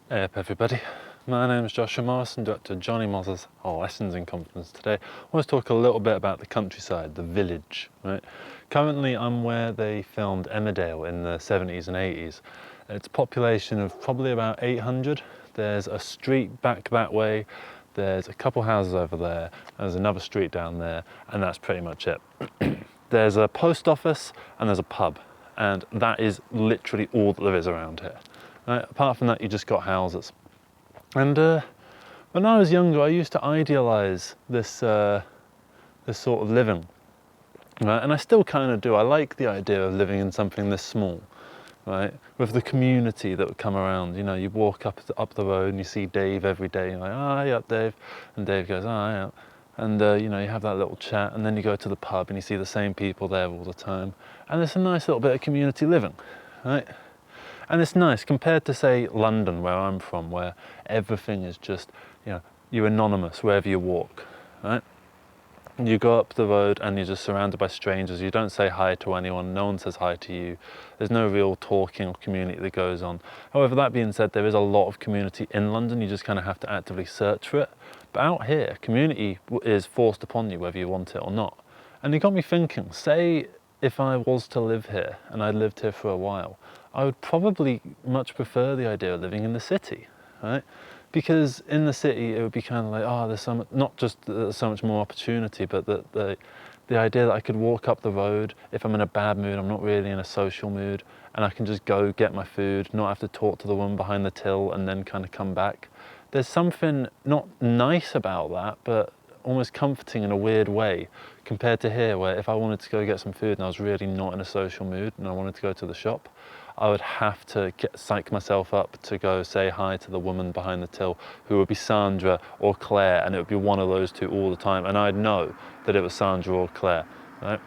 Hey up everybody, my name is Joshua Morrison, director of Johnny Moz's Lessons in Confidence. Today I want to talk a little bit about the countryside, the village, right? Currently I'm where they filmed Emmerdale in the 70s and 80s. It's a population of probably about 800. There's a street back that way, there's a couple houses over there, there's another street down there, and that's pretty much it. There's a post office and there's a pub, and that is literally all that there is around here. Right? Apart from that, you just got houses. And when I was younger, I used to idealise this sort of living, right? And I still kind of do. I like the idea of living in something this small, right? With the community that would come around. You know, you walk up the road and you see Dave every day. You're like, "Oh, hey up, Dave," and Dave goes, "Oh, yeah." And you know, you have that little chat, and then you go to the pub and you see the same people there all the time, and it's a nice little bit of community living, right? And it's nice compared to, say, London, where I'm from, where everything is just, you know, you're anonymous wherever you walk, right? You go up the road and you're just surrounded by strangers. You don't say hi to anyone. No one says hi to you. There's no real talking or community that goes on. However, that being said, there is a lot of community in London. You just kind of have to actively search for it. But out here, community is forced upon you whether you want it or not. And it got me thinking, say if I was to live here and I'd lived here for a while, I would probably much prefer the idea of living in the city, right? Because in the city it would be kind of like, oh, there's so much, not just there's so much more opportunity, but the idea that I could walk up the road if I'm in a bad mood, I'm not really in a social mood, and I can just go get my food, not have to talk to the woman behind the till and then kind of come back. There's something not nice about that, but almost comforting in a weird way compared to here, where if I wanted to go get some food and I was really not in a social mood and I wanted to go to the shop, I would have to psych myself up to go say hi to the woman behind the till, who would be Sandra or Claire, and it would be one of those two all the time, and I'd know that it was Sandra or Claire, right?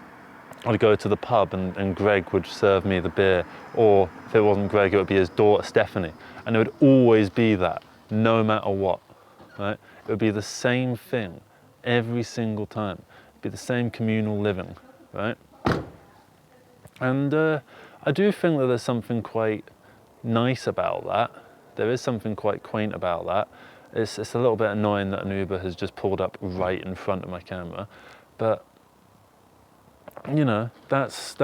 I'd go to the pub and Greg would serve me the beer, or if it wasn't Greg, it would be his daughter Stephanie, and it would always be that, no matter what, right? It would be the same thing every single time. It'd be the same communal living, right? And I do think that there's something quite nice about that. There is something quite quaint about that. It's a little bit annoying that an Uber has just pulled up right in front of my camera, but you know, that's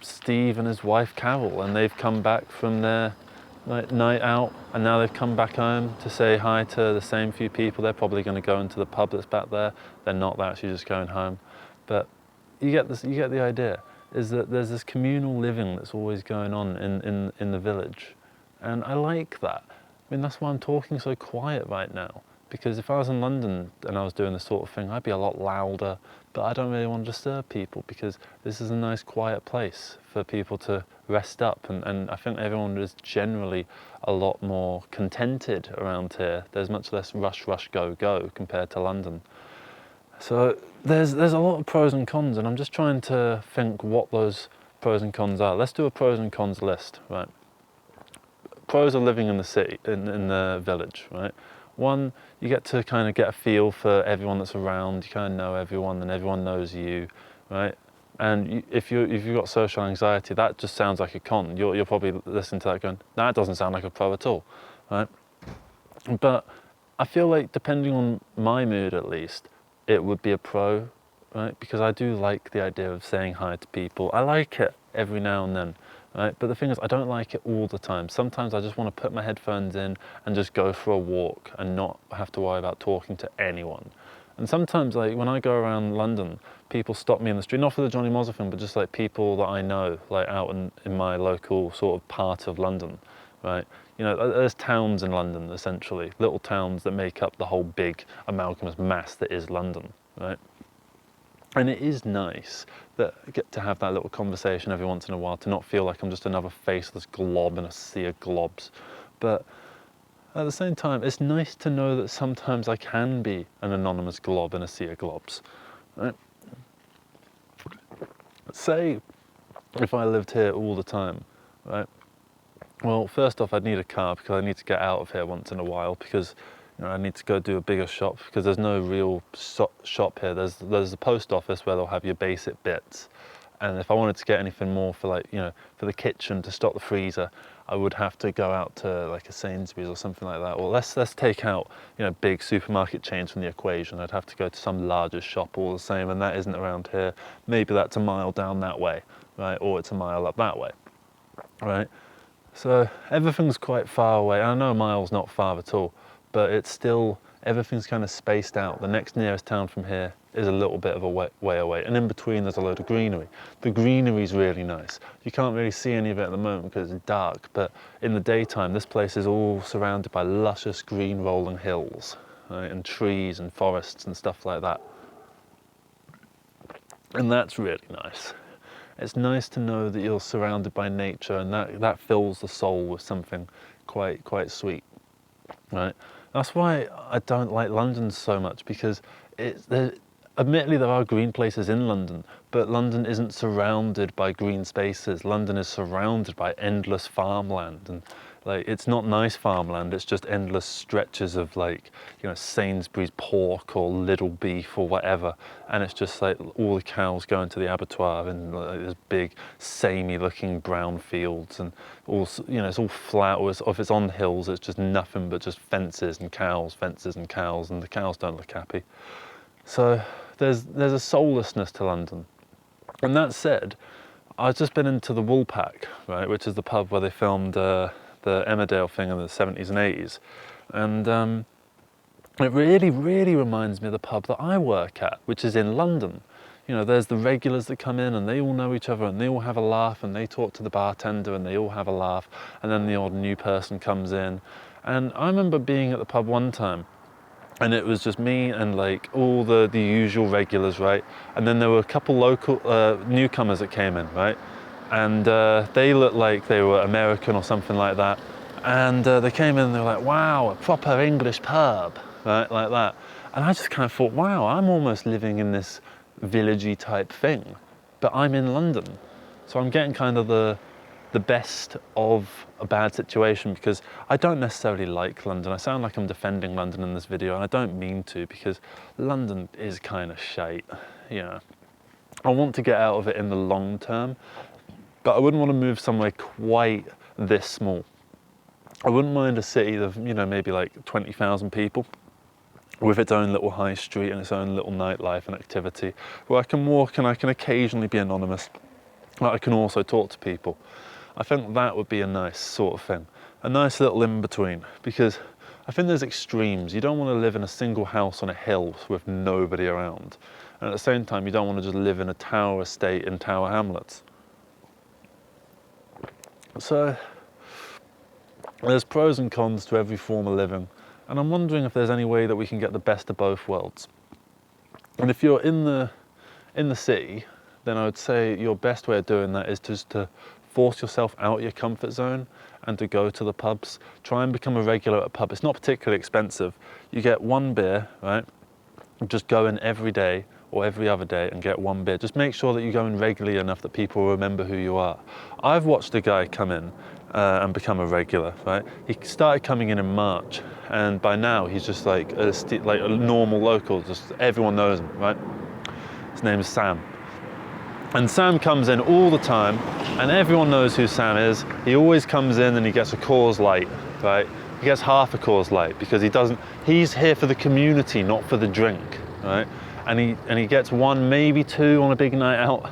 Steve and his wife Carol, and they've come back from their night out, and now they've come back home to say hi to the same few people. They're probably going to go into the pub that's back there. They're not, they're actually just going home. But you get the idea, is that there's this communal living that's always going on in the village. And I like that. I mean, that's why I'm talking so quiet right now. Because if I was in London and I was doing this sort of thing, I'd be a lot louder, but I don't really want to disturb people because this is a nice quiet place for people to rest up. And I think everyone is generally a lot more contented around here. There's much less rush, rush, go, go compared to London. So there's a lot of pros and cons, and I'm just trying to think what those pros and cons are. Let's do a pros and cons list, right? Pros are living in the city, in the village, right? One, you get to kind of get a feel for everyone that's around. You kind of know everyone, and everyone knows you, right? And if you've got social anxiety, that just sounds like a con. You'll probably listen to that going, "That doesn't sound like a pro at all," right? But I feel like depending on my mood, at least, it would be a pro, right? Because I do like the idea of saying hi to people. I like it every now and then, right? But the thing is, I don't like it all the time. Sometimes I just want to put my headphones in and just go for a walk and not have to worry about talking to anyone. And sometimes, like, when I go around London, people stop me in the street, not for the Johnny Mozza thing, but just like people that I know, like out in my local sort of part of London, right? You know, there's towns in London, essentially, little towns that make up the whole big amalgamous mass that is London, right? And it is nice that I get to have that little conversation every once in a while, to not feel like I'm just another faceless glob in a sea of globs. But at the same time, it's nice to know that sometimes I can be an anonymous glob in a sea of globs, right? Say if I lived here all the time, right? Well, first off, I'd need a car because I need to get out of here once in a while, because you know, I need to go do a bigger shop, because there's no real shop here. There's the post office where they'll have your basic bits, and if I wanted to get anything more for, like, you know, for the kitchen to stock the freezer, I would have to go out to like a Sainsbury's or something like that. Or let's take out, you know, big supermarket chains from the equation. I'd have to go to some larger shop all the same, and that isn't around here. Maybe that's a mile down that way, right? Or it's a mile up that way, right? So everything's quite far away. I know a mile's not far at all, but it's still, everything's kind of spaced out. The next nearest town from here is a little bit of a way away, and in between there's a load of greenery. The greenery's really nice. You can't really see any of it at the moment because it's dark, but in the daytime this place is all surrounded by luscious green rolling hills, right? And trees and forests and stuff like that. And that's really nice. It's nice to know that you're surrounded by nature, and that fills the soul with something quite sweet, right? That's why I don't like London so much, because admittedly there are green places in London, but London isn't surrounded by green spaces. London is surrounded by endless farmland, and like, it's not nice farmland, it's just endless stretches of, like, you know, Sainsbury's pork or Little beef or whatever, and it's just like all the cows going to the abattoir in like this big samey looking brown fields, and also, you know, it's all flat, or if it's on hills it's just nothing but just fences and cows, and the cows don't look happy. So there's a soullessness to London. And that said, I've just been into the Woolpack, right, which is the pub where they filmed the Emmerdale thing in the 70s and 80s. And it really reminds me of the pub that I work at, which is in London. You know, there's the regulars that come in and they all know each other and they all have a laugh, and they talk to the bartender and they all have a laugh, and then the odd new person comes in. And I remember being at the pub one time, and it was just me and like all the usual regulars, right? And then there were a couple local newcomers that came in, right? And they looked like they were American or something like that. And they came in and they were like, wow, a proper English pub, right? Like that. And I just kind of thought, wow, I'm almost living in this villagey type thing, but I'm in London. So I'm getting kind of the best of a bad situation, because I don't necessarily like London. I sound like I'm defending London in this video, and I don't mean to, because London is kind of shite, you know. I want to get out of it in the long term, but I wouldn't want to move somewhere quite this small. I wouldn't mind a city of, you know, maybe like 20,000 people, with its own little high street and its own little nightlife and activity, where I can walk and I can occasionally be anonymous, but I can also talk to people. I think that would be a nice sort of thing, a nice little in-between, because I think there's extremes. You don't want to live in a single house on a hill with nobody around, and at the same time you don't want to just live in a tower estate in Tower Hamlets. So there's pros and cons to every form of living, and I'm wondering if there's any way that we can get the best of both worlds. And if you're in the city, then I would say your best way of doing that is just to force yourself out of your comfort zone and to go to the pubs. Try and become a regular at a pub. It's not particularly expensive. You get one beer, right? Just go in every day or every other day and get one beer. Just make sure that you go in regularly enough that people will remember who you are. I've watched a guy come in and become a regular, right? He started coming in March, and by now he's just like a normal local. Just everyone knows him, right? His name is Sam. And Sam comes in all the time, and everyone knows who Sam is. He always comes in and he gets a Coors Light, right? He gets half a Coors Light because he's here for the community, not for the drink, right? And he gets one, maybe two on a big night out,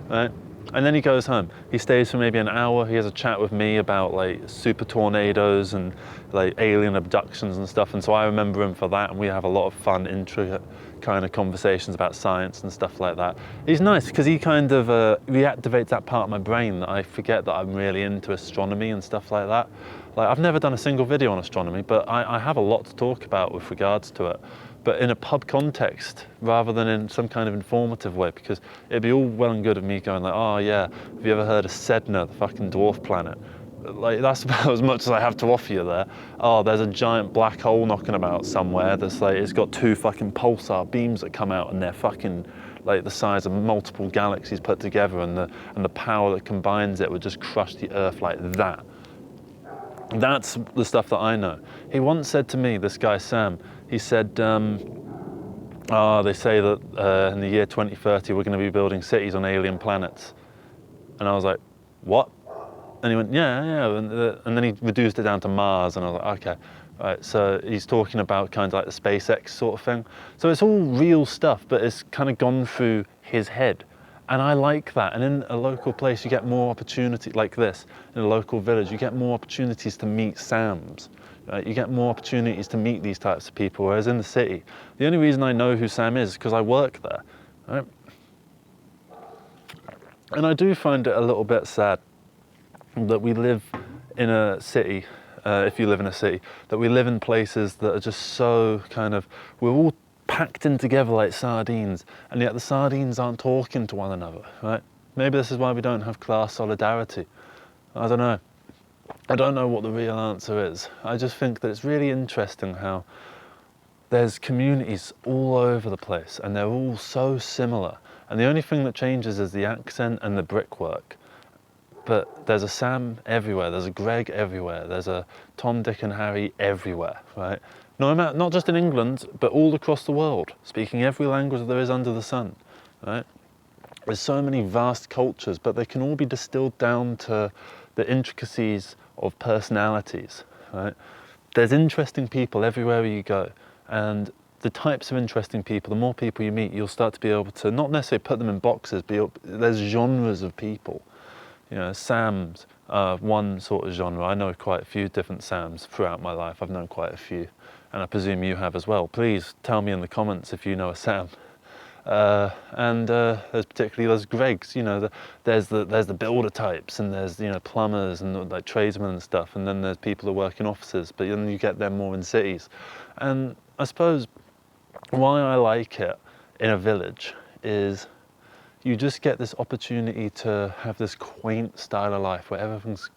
right? And then he goes home. He stays for maybe an hour. He has a chat with me about like super tornadoes and like alien abductions and stuff. And so I remember him for that, and we have a lot of fun, intricate kind of conversations about science and stuff like that. He's nice because he kind of reactivates that part of my brain that I forget that I'm really into astronomy and stuff like that. Like, I've never done a single video on astronomy, but I have a lot to talk about with regards to it, but in a pub context rather than in some kind of informative way, because it'd be all well and good of me going like, oh yeah, have you ever heard of Sedna, the fucking dwarf planet? Like, that's about as much as I have to offer you there. Oh, there's a giant black hole knocking about somewhere that's like, it's got two fucking pulsar beams that come out, and they're fucking like the size of multiple galaxies put together, and the power that combines it would just crush the Earth like that. That's the stuff that I know. He once said to me, this guy Sam, he said, they say that in the year 2030 we're going to be building cities on alien planets. And I was like, what? And he went, yeah. And then he reduced it down to Mars, and I was like, okay. Right, so he's talking about kind of like the SpaceX sort of thing. So it's all real stuff, but it's kind of gone through his head. And I like that. And in a local place, you get more opportunity like this. In a local village, you get more opportunities to meet Sams. Right? You get more opportunities to meet these types of people. Whereas in the city, the only reason I know who Sam is because I work there. Right? And I do find it a little bit sad that we live in a city, if you live in a city, that we live in places that are just so kind of, we're all packed in together like sardines, and yet the sardines aren't talking to one another, right? Maybe this is why we don't have class solidarity. I don't know. I don't know what the real answer is. I just think that it's really interesting how there's communities all over the place and they're all so similar. And the only thing that changes is the accent and the brickwork. But there's a Sam everywhere, there's a Greg everywhere, there's a Tom, Dick and Harry everywhere, right? No matter, not just in England, but all across the world, speaking every language there is under the sun, right? There's so many vast cultures, but they can all be distilled down to the intricacies of personalities, right? There's interesting people everywhere you go, and the types of interesting people, the more people you meet, you'll start to be able to not necessarily put them in boxes, but there's genres of people. You know, Sams are one sort of genre. I know quite a few different Sams throughout my life. I've known quite a few, and I presume you have as well. Please tell me in the comments if you know a Sam. There's Gregs. You know, there's the builder types, and there's plumbers and like tradesmen and stuff, and then there's people who work in offices. But then you get them more in cities. And I suppose why I like it in a village is you just get this opportunity to have this quaint style of life where everything's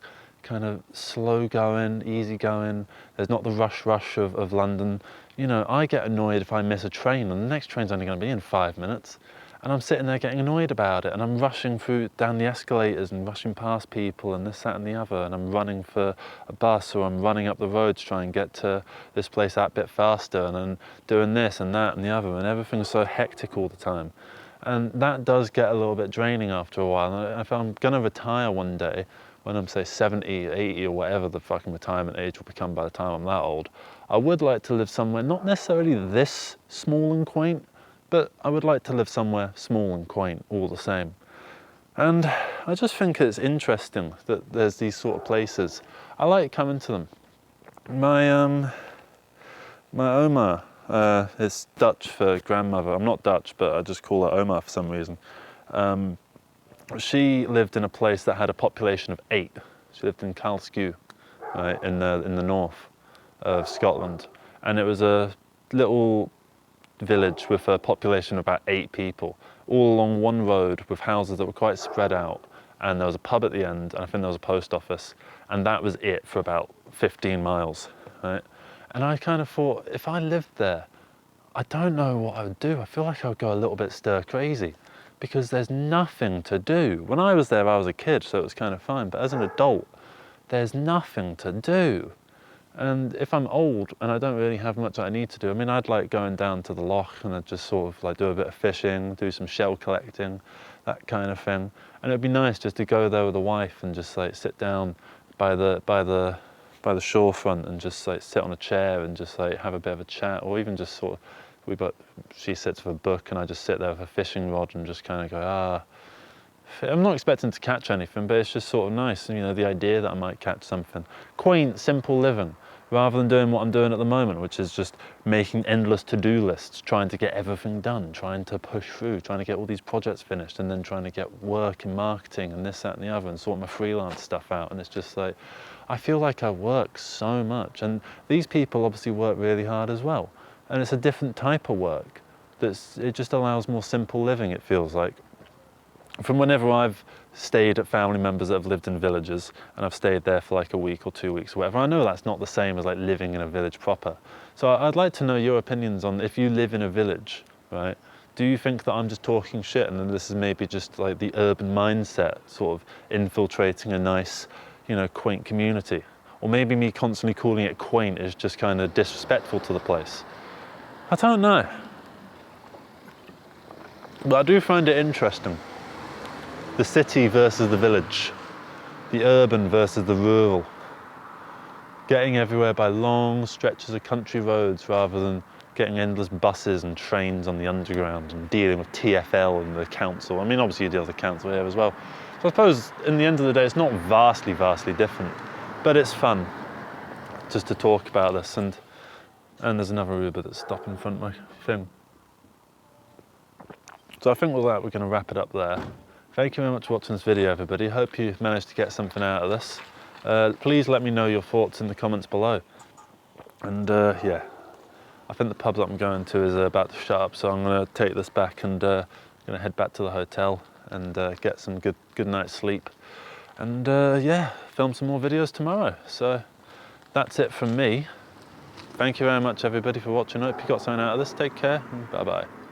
kind of slow going, easy going. There's not the rush of London. You know, I get annoyed if I miss a train and the next train's only going to be in 5 minutes. And I'm sitting there getting annoyed about it, and I'm rushing down the escalators and rushing past people and this, that and the other, and I'm running for a bus, or I'm running up the road to try and get to this place that bit faster, and I'm doing this and that and the other, and everything's so hectic all the time. And that does get a little bit draining after a while. And if I'm going to retire one day, when I'm say 70, 80 or whatever the fucking retirement age will become by the time I'm that old, I would like to live somewhere not necessarily this small and quaint, but I would like to live somewhere small and quaint all the same. And I just think it's interesting that there's these sort of places. I like coming to them. My Oma, it's Dutch for grandmother. I'm not Dutch, but I just call her Oma for some reason. She lived in a place that had a population of 8. She lived in Calskew, right, in the north of Scotland, and it was a little village with a population of about 8 people, all along one road with houses that were quite spread out, and there was a pub at the end, and I think there was a post office, and that was it for about 15 miles, right? And I kind of thought, if I lived there, I don't know what I would do. I feel like I would go a little bit stir crazy because there's nothing to do. When I was there, I was a kid, so it was kind of fine. But as an adult, there's nothing to do. And if I'm old and I don't really have much I need to do, I mean, I'd like going down to the loch and I'd just sort of like do a bit of fishing, do some shell collecting, that kind of thing. And it'd be nice just to go there with a wife and just like sit down by the shorefront and just like sit on a chair and just like have a bit of a chat, or even just sort of, she sits with a book and I just sit there with a fishing rod and just kind of go, I'm not expecting to catch anything, but it's just sort of nice, you know, the idea that I might catch something. Quaint, simple living, rather than doing what I'm doing at the moment, which is just making endless to-do lists, trying to get everything done, trying to push through, trying to get all these projects finished, and then trying to get work in marketing and this, that and the other, and sort my freelance stuff out. And it's just like, I feel like I work so much, and these people obviously work really hard as well. And it's a different type of work. It just allows more simple living, it feels like. From whenever I've stayed at family members that have lived in villages, and I've stayed there for like a week or 2 weeks or whatever, I know that's not the same as like living in a village proper. So I'd like to know your opinions on if you live in a village, right? Do you think that I'm just talking shit and then this is maybe just like the urban mindset sort of infiltrating a nice, you know, quaint community? Or maybe me constantly calling it quaint is just kind of disrespectful to the place. I don't know. But I do find it interesting. The city versus the village. the urban versus the rural. Getting everywhere by long stretches of country roads rather than getting endless buses and trains on the underground and dealing with TfL and the council. I mean, obviously you deal with the council here as well. So I suppose in the end of the day, it's not vastly different, but it's fun just to talk about this. And there's another Uber that's stopped in front of my thing. So I think with that, we're going to wrap it up there. Thank you very much for watching this video, everybody. Hope you managed to get something out of this. Please let me know your thoughts in the comments below. And yeah, I think the pub that I'm going to is about to shut up, so I'm going to take this back and going to head back to the hotel and get some good night's sleep. And yeah, film some more videos tomorrow. So that's it from me. Thank you very much, everybody, for watching. I hope you got something out of this. Take care and bye-bye.